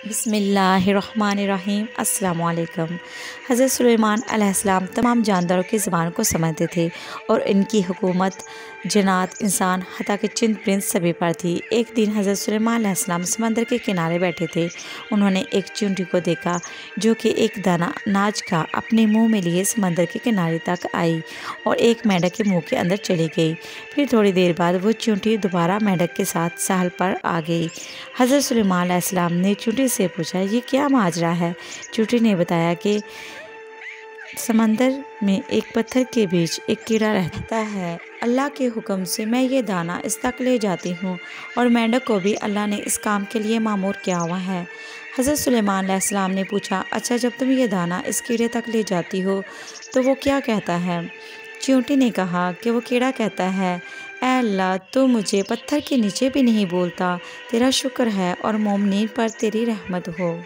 بسم اللہ الرحمن الرحیم۔ السلام علیکم۔ حضرت سلیمان علیہ السلام تمام جانداروں کی زبان کو سمجھتے تھے اور ان کی حکومت جنات، انسان، حتیٰ کہ چند پرند سبھی پر تھی۔ ایک دن حضرت سلیمان علیہ السلام سمندر کے کنارے بیٹھے تھے۔ انہوں نے ایک چیونٹی کو دیکھا جو کہ ایک دانہ اناج کا اپنے منہ میں لیے سمندر کے کنارے تک آئی اور ایک مینڈک کے منہ کے اندر چلی گئی۔ پھر تھوڑی دیر بعد وہ چیونٹی دوبارہ مینڈک کے ساتھ ساحل پر آ گئی۔ حضرت سلیمان علیہ السلام نے چیونٹی سے پوچھا، یہ کیا ماجرا ہے؟ چیونٹی نے بتایا کہ سمندر میں ایک پتھر کے بیچ ایک کیڑا رہتا ہے۔ اللہ کے حکم سے میں یہ دانہ اس تک لے جاتی ہوں اور مینڈک کو بھی اللہ نے اس کام کے لیے مامور کیا ہوا ہے۔ حضرت سلیمان علیہ السلام نے پوچھا، اچھا جب تم یہ دانہ اس کیڑے تک لے جاتی ہو تو وہ کیا کہتا ہے؟ چیونٹی نے کہا کہ وہ کیڑا کہتا ہے، اے اللہ، تو مجھے پتھر کے نیچے بھی نہیں بولتا، تیرا شکر ہے اور مومنین پر تیری رحمت ہو۔